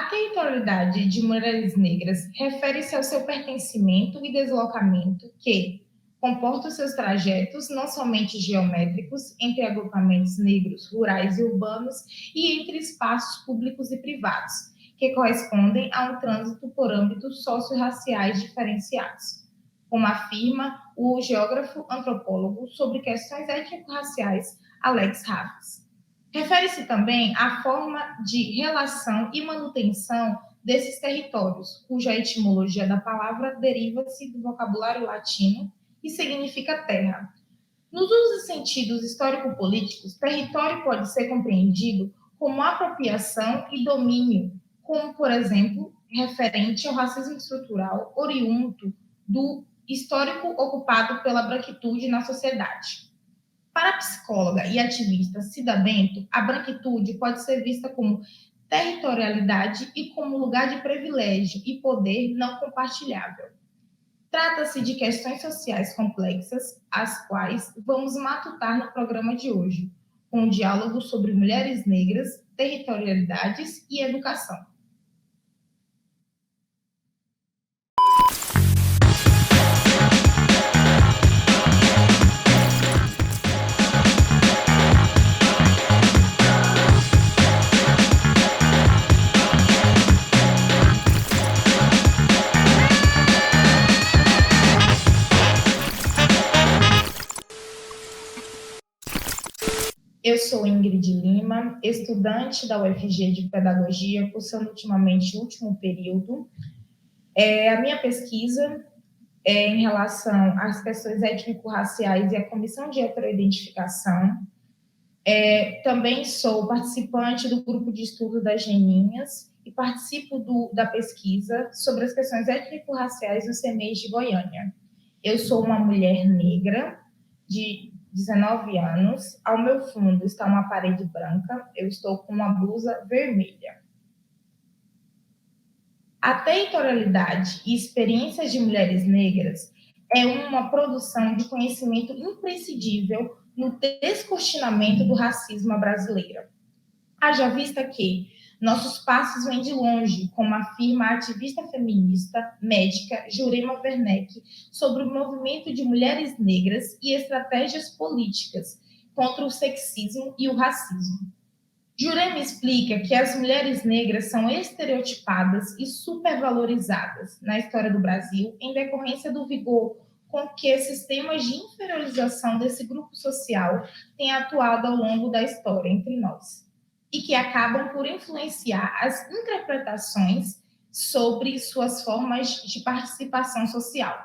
territorialidade de mulheres negras refere-se ao seu pertencimento e deslocamento que comporta os seus trajetos não somente geométricos entre agrupamentos negros, rurais e urbanos e entre espaços públicos e privados, que correspondem a um trânsito por âmbitos socio-raciais diferenciados, como afirma o geógrafo antropólogo sobre questões étnico-raciais Alex Raffes. Refere-se também à forma de relação e manutenção desses territórios, cuja etimologia da palavra deriva-se do vocabulário latino e significa terra. Nos usos e sentidos histórico-políticos, território pode ser compreendido como apropriação e domínio, como, por exemplo, referente ao racismo estrutural oriundo do histórico ocupado pela branquitude na sociedade. Para a psicóloga e ativista Cida Bento, a branquitude pode ser vista como territorialidade e como lugar de privilégio e poder não compartilhável. Trata-se de questões sociais complexas, as quais vamos matutar no programa de hoje, com um diálogo sobre mulheres negras, territorialidades e educação. Eu sou Ingrid Lima, estudante da UFG de Pedagogia, cursando ultimamente o último período. A minha pesquisa é em relação às questões étnico-raciais e à comissão de heteroidentificação. Também sou participante do grupo de estudo das Geninhas e participo da pesquisa sobre as questões étnico-raciais dos CMEs de Goiânia. Eu sou uma mulher negra de 19 anos, ao meu fundo está uma parede branca, eu estou com uma blusa vermelha. A territorialidade e experiências de mulheres negras é uma produção de conhecimento imprescindível no descortinamento do racismo brasileiro. Haja vista que nossos passos vêm de longe, como afirma a ativista feminista, médica Jurema Werneck, sobre o movimento de mulheres negras e estratégias políticas contra o sexismo e o racismo. Jurema explica que as mulheres negras são estereotipadas e supervalorizadas na história do Brasil em decorrência do vigor com que sistemas de inferiorização desse grupo social têm atuado ao longo da história entre nós, e que acabam por influenciar as interpretações sobre suas formas de participação social.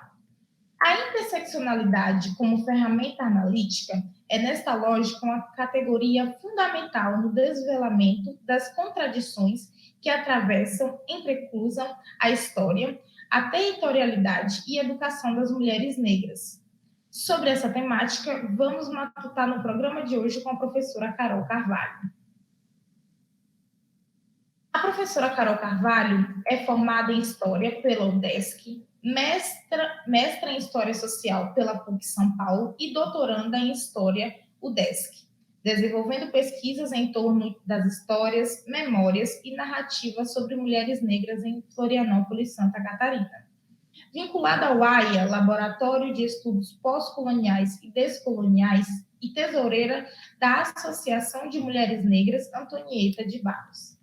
A interseccionalidade como ferramenta analítica é, nesta lógica, uma categoria fundamental no desvelamento das contradições que atravessam, entrecruzam a história, a territorialidade e a educação das mulheres negras. Sobre essa temática, vamos matutar no programa de hoje com a professora Carol Carvalho. A professora Carol Carvalho é formada em História pela UDESC, mestra em História Social pela PUC São Paulo e doutoranda em História UDESC, desenvolvendo pesquisas em torno das histórias, memórias e narrativas sobre mulheres negras em Florianópolis, Santa Catarina. Vinculada ao AIA, Laboratório de Estudos Pós-Coloniais e Descoloniais, e tesoureira da Associação de Mulheres Negras Antonieta de Barros.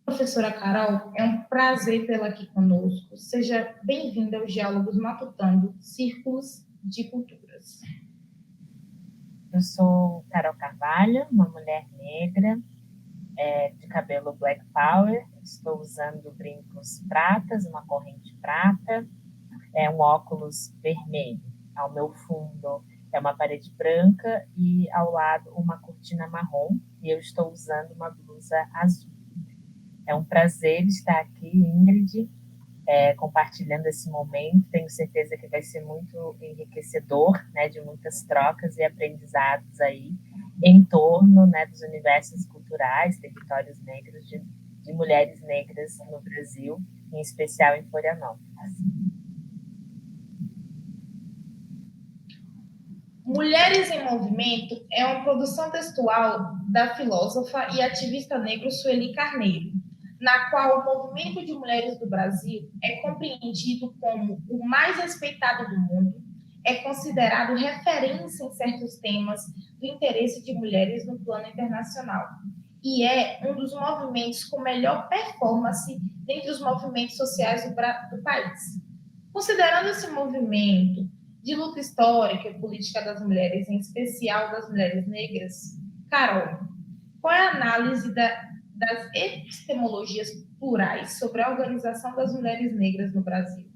Professora Carol, é um prazer tê-la aqui conosco. Seja bem-vinda aos Diálogos Matutando, Círculos de Culturas. Eu sou Carol Carvalho, uma mulher negra, de cabelo black power. Estou usando brincos pratas, uma corrente prata, um óculos vermelho. Ao meu fundo é uma parede branca e ao lado uma cortina marrom, e eu estou usando uma blusa azul. É um prazer estar aqui, Ingrid, compartilhando esse momento. Tenho certeza que vai ser muito enriquecedor, né, de muitas trocas e aprendizados aí em torno, né, dos universos culturais, territórios negros, de mulheres negras no Brasil, em especial em Florianópolis. Mulheres em Movimento é uma produção textual da filósofa e ativista negra Sueli Carneiro. na qual o movimento de mulheres do Brasil é compreendido como o mais respeitado do mundo, é considerado referência em certos temas do interesse de mulheres no plano internacional e é um dos movimentos com melhor performance dentre os movimentos sociais do país. Considerando esse movimento de luta histórica e política das mulheres, em especial das mulheres negras, Carol, qual é a análise das epistemologias plurais sobre a organização das mulheres negras no Brasil?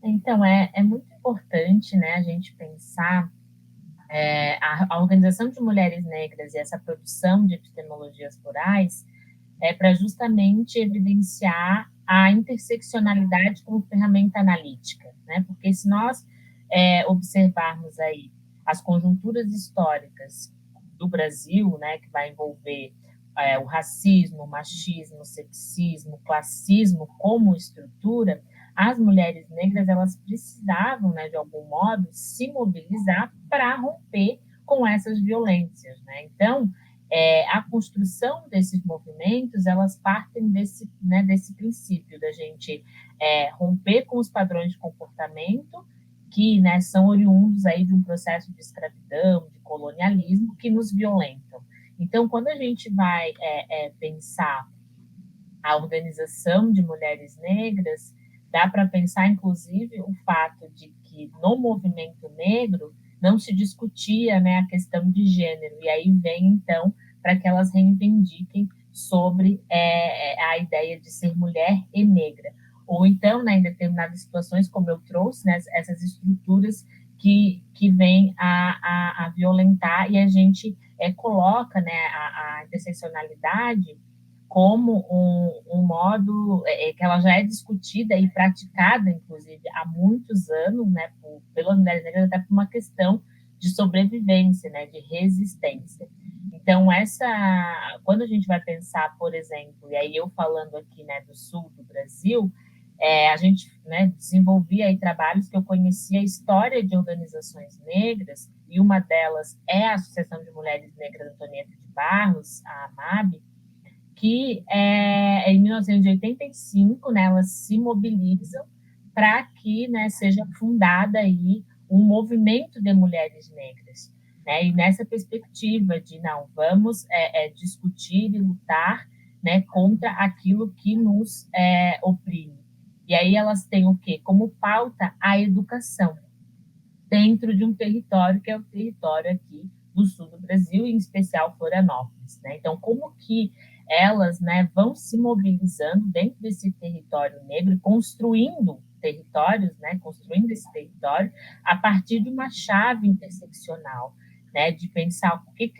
Então, é muito importante, né, a gente pensar a organização de mulheres negras e essa produção de epistemologias plurais para justamente evidenciar a interseccionalidade como ferramenta analítica, né? Porque se nós observarmos aí as conjunturas históricas do Brasil, né, que vai envolver o racismo, o machismo, o sexismo, o classismo como estrutura, as mulheres negras elas precisavam, né, de algum modo, se mobilizar para romper com essas violências, né? Então, a construção desses movimentos, elas partem desse, né, desse princípio da gente romper com os padrões de comportamento que, né, são oriundos aí de um processo de escravidão, de colonialismo, que nos violentam. Então, quando a gente vai pensar a organização de mulheres negras, dá para pensar, inclusive, o fato de que no movimento negro não se discutia, né, a questão de gênero, e aí vem, então, para que elas reivindiquem sobre a ideia de ser mulher e negra. Ou então, né, em determinadas situações, como eu trouxe, né, essas estruturas que vêm a violentar, e a gente coloca, né, a interseccionalidade como um modo que ela já é discutida e praticada, inclusive, há muitos anos, né, pelas mulheres negras, até por uma questão de sobrevivência, né, de resistência. Então, quando a gente vai pensar, por exemplo, e aí eu falando aqui, né, do sul do Brasil, a gente, né, desenvolvia aí trabalhos que eu conhecia a história de organizações negras, e uma delas é a Associação de Mulheres Negras Antonieta de Barros, a AMAB, que em 1985, né, elas se mobilizam para que, né, seja fundada aí um movimento de mulheres negras, né, e nessa perspectiva de não vamos discutir e lutar, né, contra aquilo que nos oprime. E aí elas têm o quê? Como pauta a educação dentro de um território que é o território aqui do sul do Brasil, em especial Florianópolis, né? Então, como que elas, né, vão se mobilizando dentro desse território negro, construindo territórios, né, construindo esse território a partir de uma chave interseccional, né, de pensar o que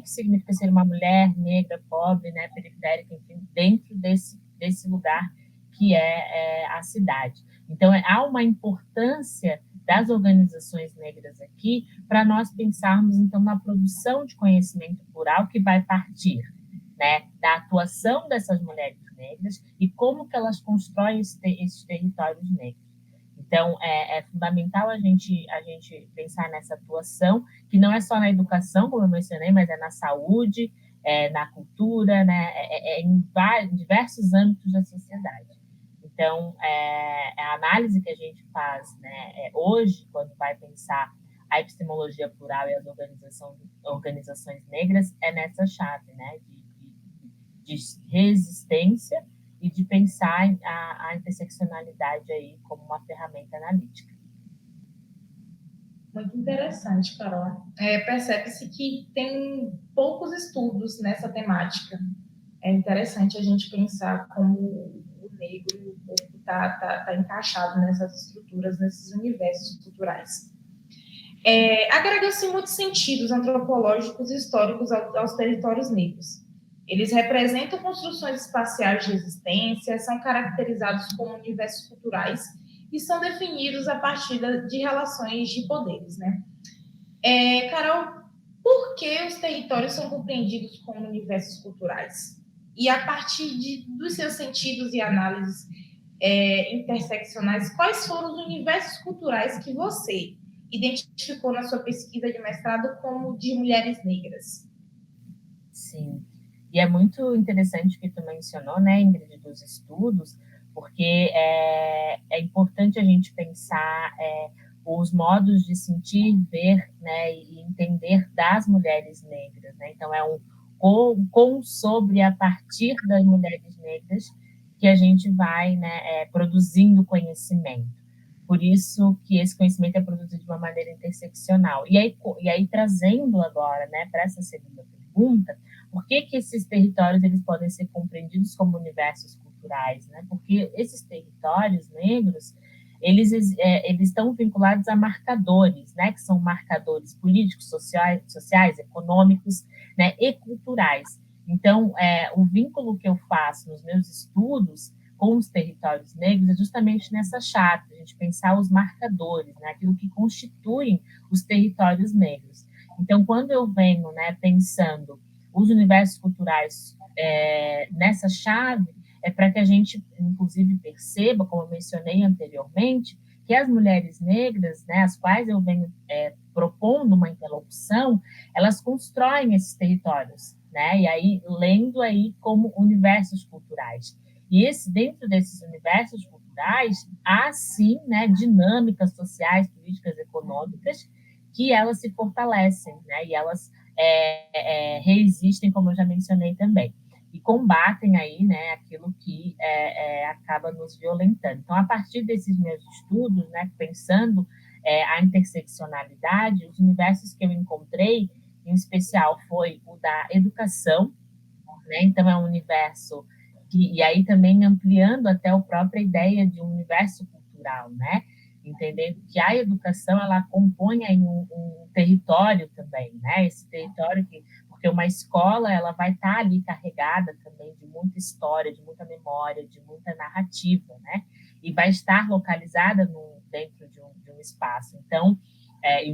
significa ser uma mulher negra, pobre, né, periférica, enfim, dentro desse lugar que é a cidade. Então, há uma importância das organizações negras aqui para nós pensarmos, então, na produção de conhecimento plural que vai partir, né, da atuação dessas mulheres negras e como que elas constroem esses territórios negros. Então, é fundamental a gente pensar nessa atuação, que não é só na educação, como eu mencionei, mas é na saúde, na cultura, né, em diversos âmbitos da sociedade. Então, a análise que a gente faz, né, hoje, quando vai pensar a epistemologia plural e as organizações negras, é nessa chave, né, de resistência e de pensar a interseccionalidade aí como uma ferramenta analítica. Muito interessante, Carol. Percebe-se que tem poucos estudos nessa temática. É interessante a gente pensar como o negro está encaixado nessas estruturas, nesses universos culturais. Agrega-se muitos sentidos antropológicos e históricos aos territórios negros. Eles representam construções espaciais de existência, são caracterizados como universos culturais e são definidos a partir de relações de poderes, né? Carol, por que os territórios são compreendidos como universos culturais? E a partir dos seus sentidos e análises interseccionais, quais foram os universos culturais que você identificou na sua pesquisa de mestrado como de mulheres negras? Sim. E é muito interessante o que tu mencionou, né, Ingrid, dos estudos, porque é importante a gente pensar os modos de sentir, ver, né, e entender das mulheres negras, né? Então, é um com, sobre, a partir das mulheres negras, que a gente vai, né, produzindo conhecimento. Por isso que esse conhecimento é produzido de uma maneira interseccional. E aí trazendo agora, né, para essa segunda pergunta, por que esses territórios eles podem ser compreendidos como universos culturais, né? Porque esses territórios negros eles estão vinculados a marcadores, né? Que são marcadores políticos, sociais, econômicos, né? E culturais. Então, o vínculo que eu faço nos meus estudos com os territórios negros é justamente nessa chave, a gente pensar os marcadores, né? Aquilo que constituem os territórios negros. Então, quando eu venho, né, pensando os universos culturais nessa chave, é para que a gente, inclusive, perceba, como eu mencionei anteriormente, que as mulheres negras, né, as quais eu venho propondo uma interlocução, elas constroem esses territórios, né? E aí, lendo aí como universos culturais. E dentro desses universos culturais, há, sim, né, dinâmicas sociais, políticas, econômicas, que elas se fortalecem, né? E elas reexistem, como eu já mencionei também, e combatem aí, né, aquilo que acaba nos violentando. Então, a partir desses meus estudos, né, pensando a interseccionalidade, os universos que eu encontrei, em especial, foi o da educação, né? Então, é um universo e aí também ampliando até a própria ideia de um universo cultural, né? Entendendo que a educação ela compõe aí um território também, né? Esse território porque uma escola ela vai estar ali carregada também de muita história, de muita memória, de muita narrativa, né? E vai estar localizada dentro de um espaço, então,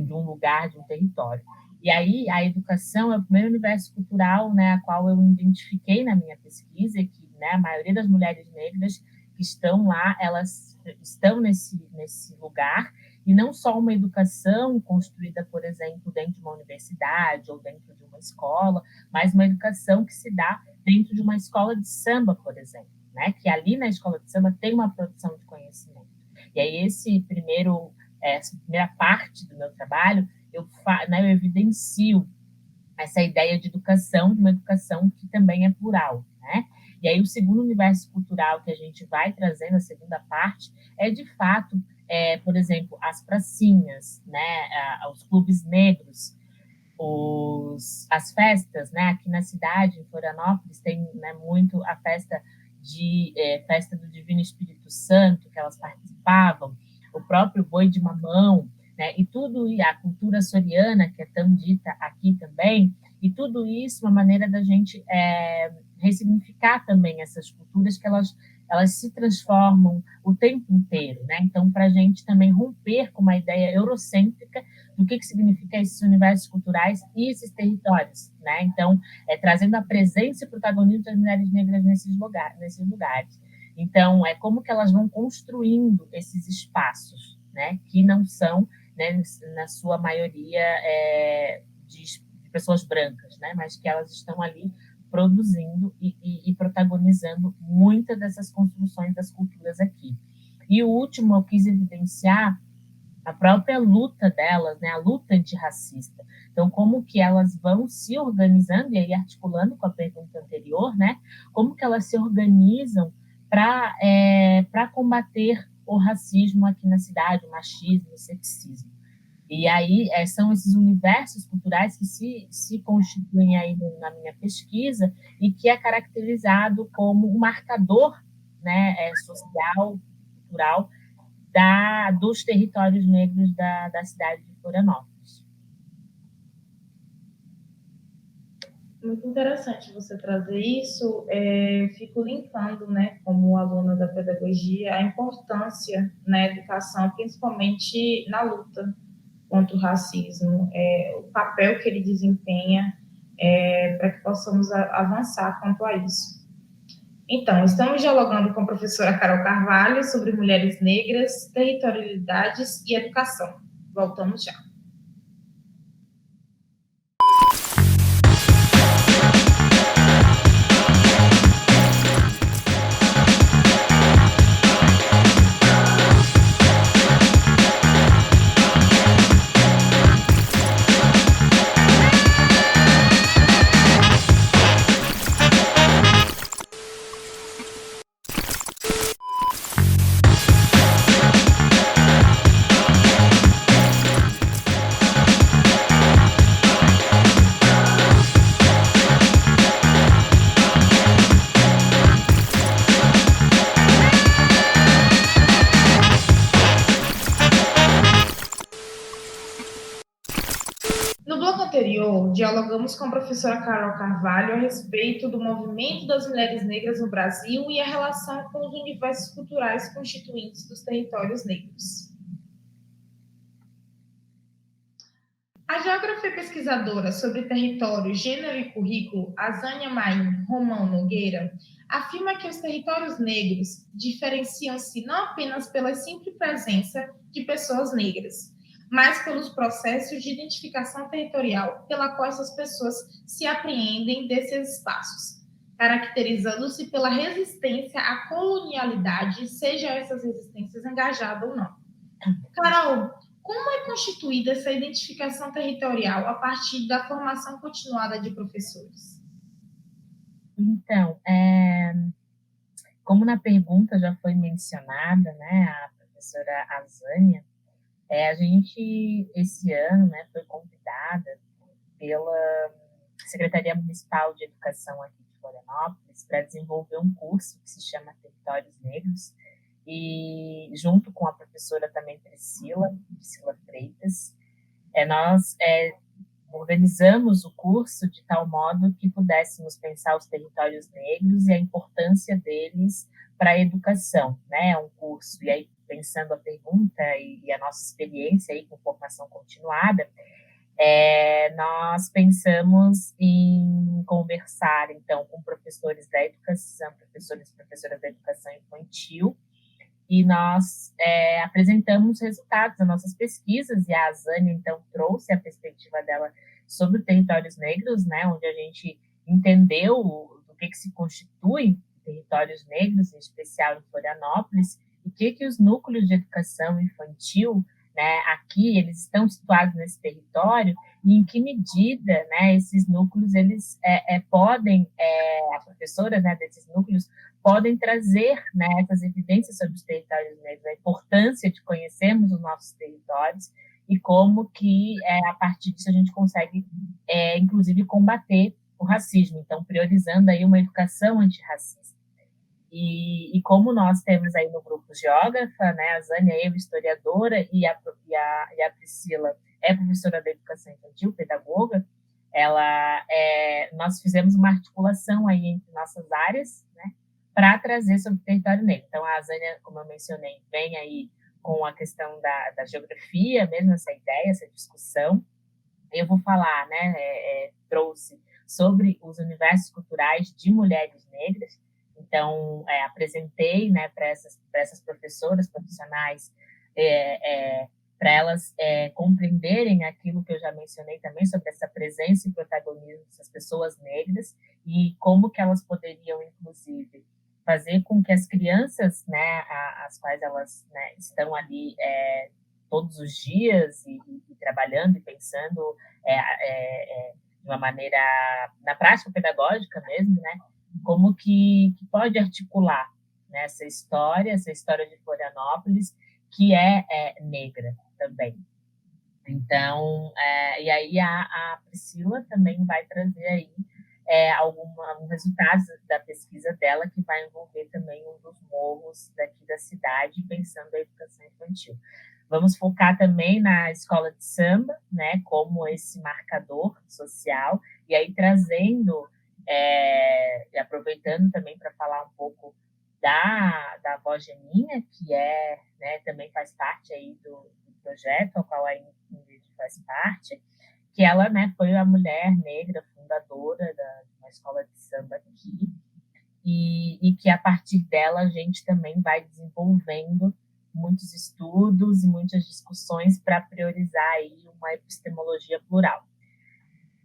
de um lugar, de um território. E aí a educação é o primeiro universo cultural, né, a qual eu identifiquei na minha pesquisa, que, né, a maioria das mulheres negras que estão lá, elas estão nesse lugar, e não só uma educação construída, por exemplo, dentro de uma universidade ou dentro de uma escola, mas uma educação que se dá dentro de uma escola de samba, por exemplo, né, que ali na escola de samba tem uma produção de conhecimento. E aí essa primeira parte do meu trabalho, eu evidencio essa ideia de educação, de uma educação que também é plural, né? E aí o segundo universo cultural que a gente vai trazendo, a segunda parte, é de fato, por exemplo, as pracinhas, né? Os clubes negros, as festas, né? Aqui na cidade, em Florianópolis, tem, né, muito a festa do Divino Espírito Santo, que elas participavam, o próprio boi de mamão, né? E tudo, a cultura soriana, que é tão dita aqui também, e tudo isso, uma maneira da gente ressignificar também essas culturas, que elas se transformam o tempo inteiro, né? Então, para a gente também romper com uma ideia eurocêntrica do que significa esses universos culturais e esses territórios, né? Então, trazendo a presença e protagonismo das mulheres negras nesses lugares. Então, é como que elas vão construindo esses espaços, né? Que não são, né, na sua maioria, de pessoas brancas, né? Mas que elas estão ali produzindo e protagonizando muitas dessas construções das culturas aqui. E o último, eu quis evidenciar a própria luta delas, né, a luta antirracista. Então, como que elas vão se organizando, e aí articulando com a pergunta anterior, né, como que elas se organizam para combater o racismo aqui na cidade, o machismo, o sexismo. E aí são esses universos culturais que se constituem aí na minha pesquisa e que é caracterizado como um marcador, né, social, cultural, dos territórios negros da cidade de Florianópolis. Muito interessante você trazer isso. Eu fico linkando, né, como aluna da pedagogia, a importância na educação, principalmente na luta contra o racismo, o papel que ele desempenha para que possamos avançar quanto a isso. Então, estamos dialogando com a professora Carol Carvalho sobre mulheres negras, territorialidades e educação. Voltamos já. anterior, dialogamos com a professora Carol Carvalho a respeito do movimento das mulheres negras no Brasil e a relação com os universos culturais constituintes dos territórios negros. A geógrafa e pesquisadora sobre território, gênero e currículo, Azânia Maim Romão Nogueira, afirma que os territórios negros diferenciam-se não apenas pela simples presença de pessoas negras, mas pelos processos de identificação territorial pela qual essas pessoas se apreendem desses espaços, caracterizando-se pela resistência à colonialidade, seja essas resistências engajadas ou não. Carol, como é constituída essa identificação territorial a partir da formação continuada de professores? Então, como na pergunta já foi mencionada, né, a professora Azânia, a gente, esse ano, né, foi convidada pela Secretaria Municipal de Educação aqui de Florianópolis para desenvolver um curso que se chama Territórios Negros, e junto com a professora também Priscila Freitas, nós organizamos o curso de tal modo que pudéssemos pensar os territórios negros e a importância deles para a educação, né? É um curso, e aí pensando a pergunta e a nossa experiência aí com formação continuada, nós pensamos em conversar, então, com professores da educação, professores e professoras da educação infantil, e nós apresentamos os resultados das nossas pesquisas, e a Azânia, então, trouxe a perspectiva dela sobre territórios negros, né, onde a gente entendeu do que se constitui territórios negros, em especial em Florianópolis, e que os núcleos de educação infantil, né, aqui, eles estão situados nesse território, e em que medida, né, esses núcleos, eles podem, as professoras, né, desses núcleos, podem trazer, né, essas evidências sobre os territórios negros, a importância de conhecermos os nossos territórios e como que, a partir disso, a gente consegue, inclusive, combater o racismo. Então, priorizando aí uma educação antirracista. E como nós temos aí no grupo geógrafa, né, a Zânia, eu, historiadora, e a Priscila é professora da educação infantil, pedagoga, nós fizemos uma articulação aí entre nossas áreas, né, para trazer sobre o território negro. Então, a Zânia, como eu mencionei, vem aí com a questão da geografia, mesmo essa ideia, essa discussão. Eu vou falar, né, trouxe sobre os universos culturais de mulheres negras. Então, apresentei, né, para essas professoras profissionais, para elas compreenderem aquilo que eu já mencionei também sobre essa presença e protagonismo dessas pessoas negras e como que elas poderiam, inclusive, fazer com que as crianças, né, as quais elas, né, estão ali todos os dias e trabalhando e pensando de uma maneira, na prática pedagógica mesmo, né, como que pode articular, né, essa história de Florianópolis, que é negra também. Então, e aí a Priscila também vai trazer aí alguns resultados da pesquisa dela, que vai envolver também um dos morros daqui da cidade, pensando a educação infantil. Vamos focar também na escola de samba, né, como esse marcador social, e aí trazendo, e aproveitando também para falar um pouco da avó Geninha, que né, também faz parte aí do projeto, ao qual a Ingrid faz parte, que ela, né, foi a mulher negra fundadora de uma escola de samba aqui, e que a partir dela a gente também vai desenvolvendo muitos estudos e muitas discussões para priorizar aí uma epistemologia plural.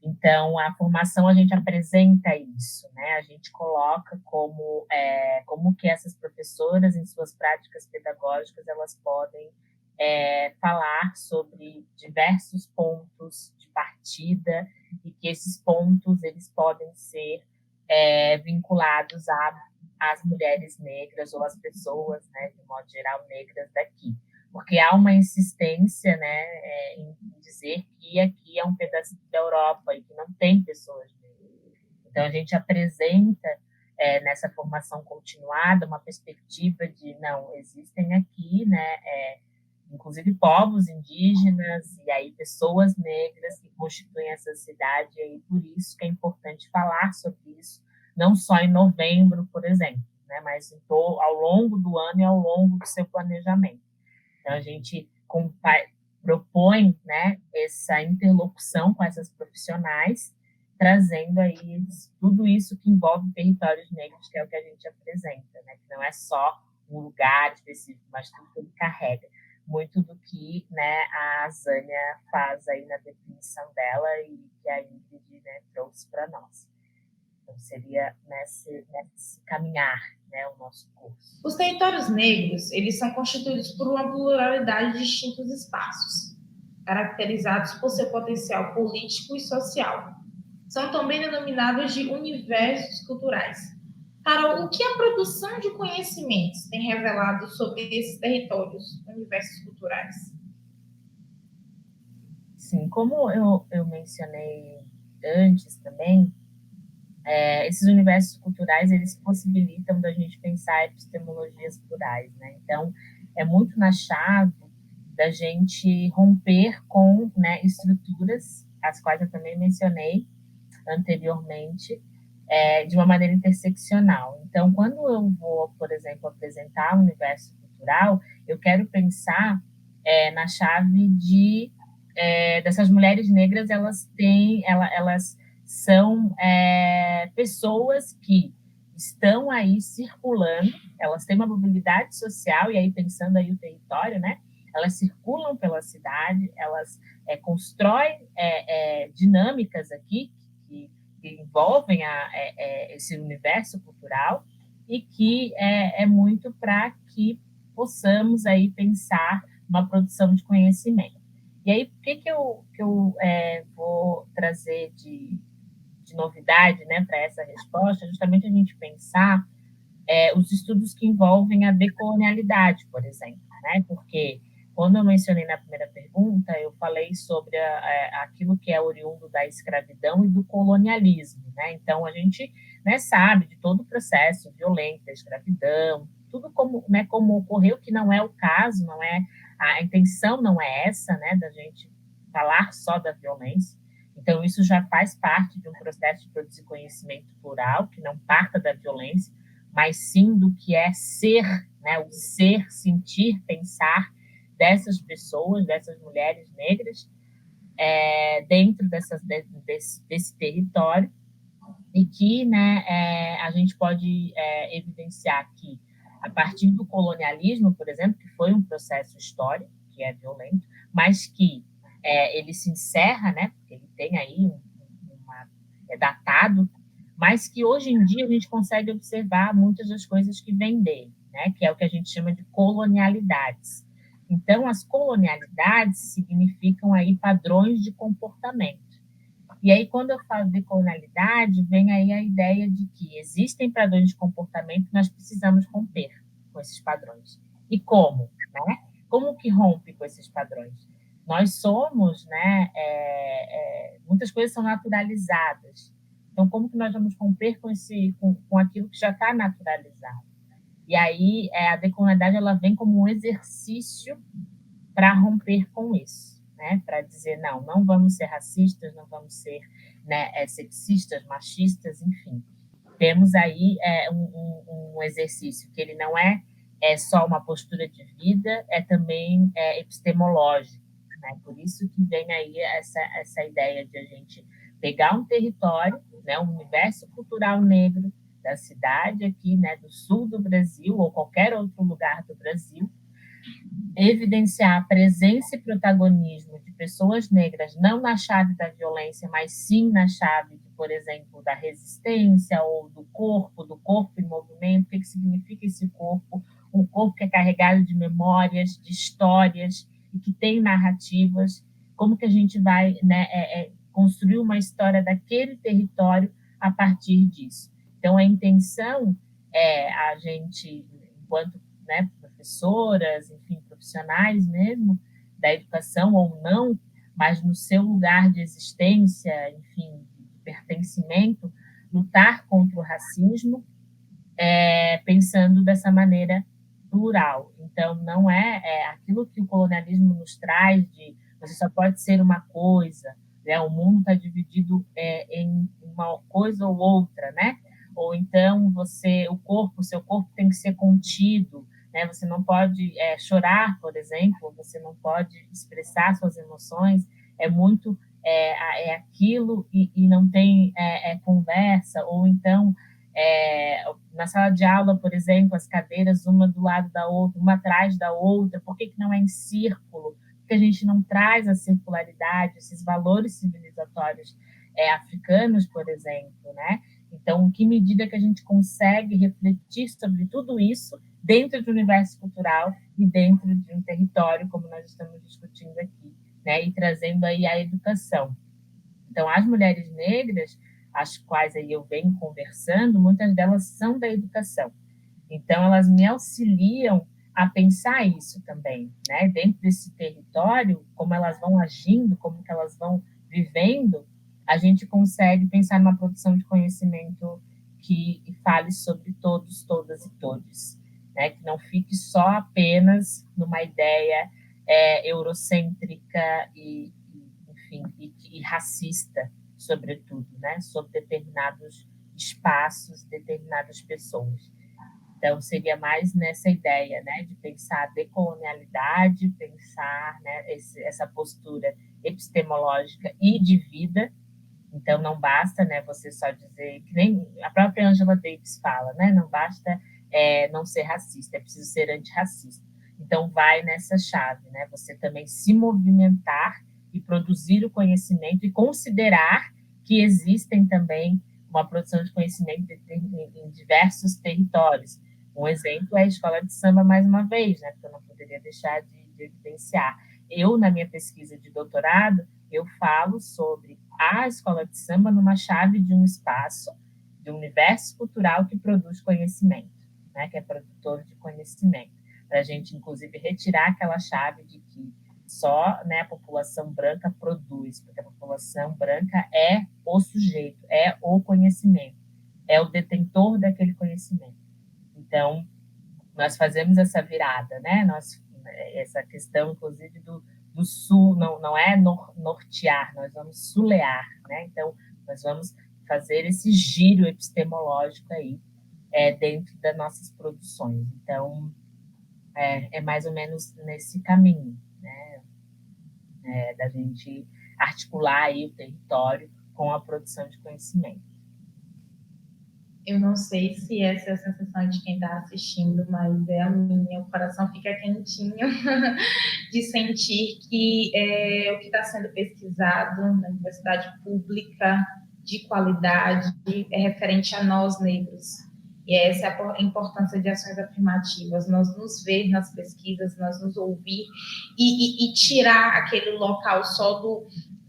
Então, a formação, a gente apresenta isso, né? A gente coloca como que essas professoras, em suas práticas pedagógicas, elas podem falar sobre diversos pontos de partida e que esses pontos, eles podem ser vinculados às mulheres negras ou às pessoas, né, de modo geral, negras daqui. Porque há uma insistência, né, em dizer que aqui é um pedacinho da Europa e que não tem pessoas negras. Então, a gente apresenta nessa formação continuada uma perspectiva de, não, existem aqui, né, inclusive povos indígenas e aí pessoas negras que constituem essa cidade, e aí por isso que é importante falar sobre isso, não só em novembro, por exemplo, né, mas ao longo do ano e ao longo do seu planejamento. Então, a gente propõe, né, essa interlocução com essas profissionais, trazendo aí tudo isso que envolve territórios negros, que é o que a gente apresenta, né, que não é só um lugar específico, mas tudo que ele carrega. Muito do que, né, a Zânia faz aí na definição dela e que a Ingrid, né, trouxe para nós. Então, seria nesse caminhar, né, o nosso curso. Os territórios negros, eles são constituídos por uma pluralidade de distintos espaços, caracterizados por seu potencial político e social. São também denominados de universos culturais. Carol, o que a produção de conhecimentos tem revelado sobre esses territórios, universos culturais? Sim, como eu mencionei antes também, esses universos culturais, eles possibilitam da gente pensar epistemologias plurais, né? Então, é muito na chave da gente romper com, né, estruturas, as quais eu também mencionei anteriormente, de uma maneira interseccional. Então, quando eu vou, por exemplo, apresentar um universo cultural, eu quero pensar na chave dessas mulheres negras, elas são pessoas que estão aí circulando, elas têm uma mobilidade social, e aí pensando aí o território, né? Elas circulam pela cidade, elas constroem dinâmicas aqui que envolvem esse universo cultural e que é muito para que possamos aí pensar uma produção de conhecimento. E aí, o que eu vou trazer de novidade, né, para essa resposta? Justamente a gente pensar os estudos que envolvem a decolonialidade, por exemplo, né? Porque quando eu mencionei na primeira pergunta, eu falei sobre aquilo que é oriundo da escravidão e do colonialismo, né? Então, a gente, né, sabe de todo o processo violento da escravidão, tudo como ocorreu, que não é o caso, a intenção não é essa, né, da gente falar só da violência. Então, isso já faz parte de um processo de produzir conhecimento plural, que não parta da violência, mas sim do que é ser, né, o ser, sentir, pensar dessas pessoas, dessas mulheres negras, dentro desse território, e que, né, a gente pode evidenciar que, a partir do colonialismo, por exemplo, que foi um processo histórico, que é violento, mas que ele se encerra, né, porque ele tem aí é datado, mas que hoje em dia a gente consegue observar muitas das coisas que vêm dele, né, que é o que a gente chama de colonialidades. Então, as colonialidades significam aí padrões de comportamento. E aí, quando eu falo de colonialidade, vem aí a ideia de que existem padrões de comportamento e nós precisamos romper com esses padrões. E como, né? Como que rompe com esses padrões? Nós somos, né? Muitas coisas são naturalizadas. Então, como que nós vamos romper com aquilo que já está naturalizado? E aí, a decolonialidade, ela vem como um exercício para romper com isso, né? Para dizer, não vamos ser racistas, não vamos ser, né, sexistas, machistas, enfim. Temos aí um exercício que ele não é só uma postura de vida, é também epistemológico, né? Por isso que vem aí essa ideia de a gente pegar um território, né, um universo cultural negro da cidade aqui, né, do sul do Brasil ou qualquer outro lugar do Brasil, evidenciar a presença e protagonismo de pessoas negras, não na chave da violência, mas sim na chave, por exemplo, da resistência ou do corpo em movimento. O que significa esse corpo? Um corpo que é carregado de memórias, de histórias e que tem narrativas. Como que a gente vai, né, construir uma história daquele território a partir disso? Então, a intenção é a gente, enquanto, né, professoras, enfim, profissionais mesmo da educação ou não, mas no seu lugar de existência, enfim, de pertencimento, lutar contra o racismo, pensando dessa maneira plural. Então, não é aquilo que o colonialismo nos traz de você só pode ser uma coisa, né? O mundo está dividido em uma coisa ou outra, né? Ou então o seu corpo tem que ser contido, né? Você não pode chorar, por exemplo, você não pode expressar suas emoções, é muito aquilo e não tem conversa, ou então na sala de aula, por exemplo, as cadeiras uma do lado da outra, uma atrás da outra, por que não é em círculo? Porque a gente não traz a circularidade, esses valores civilizatórios africanos, por exemplo, né? Então, em que medida que a gente consegue refletir sobre tudo isso dentro do universo cultural e dentro de um território, como nós estamos discutindo aqui, né? E trazendo aí a educação. Então, as mulheres negras, as quais aí eu venho conversando, muitas delas são da educação. Então, elas me auxiliam a pensar isso também, né? Dentro desse território, como elas vão agindo, como que elas vão vivendo, a gente consegue pensar numa produção de conhecimento que fale sobre todos, todas e todes, né? Que não fique só apenas numa ideia eurocêntrica enfim, e racista, sobretudo, né? Sobre determinados espaços, determinadas pessoas. Então, seria mais nessa ideia, né, de pensar a decolonialidade, pensar, né, essa postura epistemológica e de vida. Então, não basta, né, você só dizer, que nem a própria Angela Davis fala, né, não basta não ser racista, é preciso ser antirracista. Então, vai nessa chave, né, você também se movimentar e produzir o conhecimento e considerar que existem também uma produção de conhecimento em diversos territórios. Um exemplo é a escola de samba, mais uma vez, né, porque eu não poderia deixar de evidenciar. Eu, na minha pesquisa de doutorado, eu falo sobre a escola de samba numa chave de um espaço, de um universo cultural que produz conhecimento, né, que é produtor de conhecimento, para a gente, inclusive, retirar aquela chave de que só, né, a população branca produz, porque a população branca é o sujeito, é o conhecimento, é o detentor daquele conhecimento. Então, nós fazemos essa virada, né? Essa questão, inclusive, do sul, não é nortear, nós vamos sulear, né? Então, nós vamos fazer esse giro epistemológico aí dentro das nossas produções. Então, é mais ou menos nesse caminho, né? Da gente articular aí o território com a produção de conhecimento. Eu não sei se essa é a sensação de quem está assistindo, mas é a minha. O coração fica quentinho de sentir que o que está sendo pesquisado na universidade pública, de qualidade, é referente a nós, negros. E essa é a importância de ações afirmativas, nós nos ver nas pesquisas, nós nos ouvir e tirar aquele local só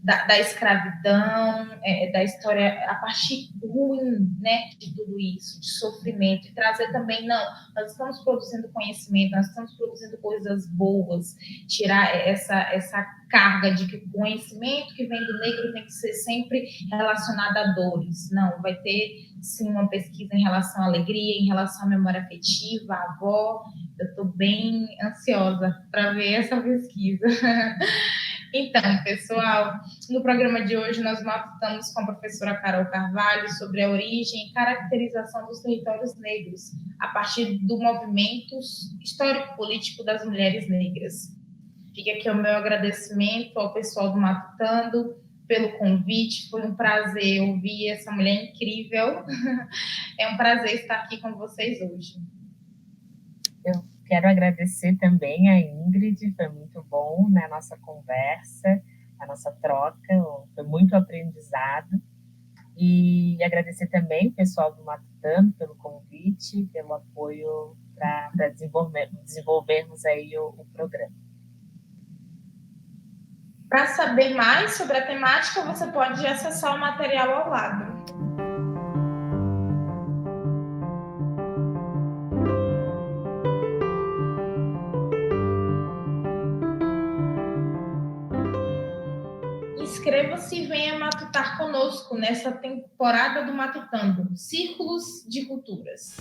da escravidão, da história, a parte ruim, né, de tudo isso, de sofrimento, e trazer também, não, nós estamos produzindo conhecimento, nós estamos produzindo coisas boas, tirar essa carga de que o conhecimento que vem do negro tem que ser sempre relacionado a dores. Não, vai ter, sim, uma pesquisa em relação à alegria, em relação à memória afetiva, à avó. Eu estou bem ansiosa para ver essa pesquisa. Então, pessoal, no programa de hoje nós matutamos com a professora Carol Carvalho sobre a origem e caracterização dos territórios negros a partir do movimento histórico-político das mulheres negras. Fica aqui o meu agradecimento ao pessoal do Matutando pelo convite, foi um prazer ouvir essa mulher incrível. É um prazer estar aqui com vocês hoje. Eu quero agradecer também a Ingrid, foi muito bom, né, a nossa conversa, a nossa troca, foi muito aprendizado. E agradecer também o pessoal do Matutando pelo convite, pelo apoio para desenvolvermos aí o programa. Para saber mais sobre a temática, você pode acessar o material ao lado. Inscreva-se e venha matutar conosco nessa temporada do Matutando, Círculos de Culturas.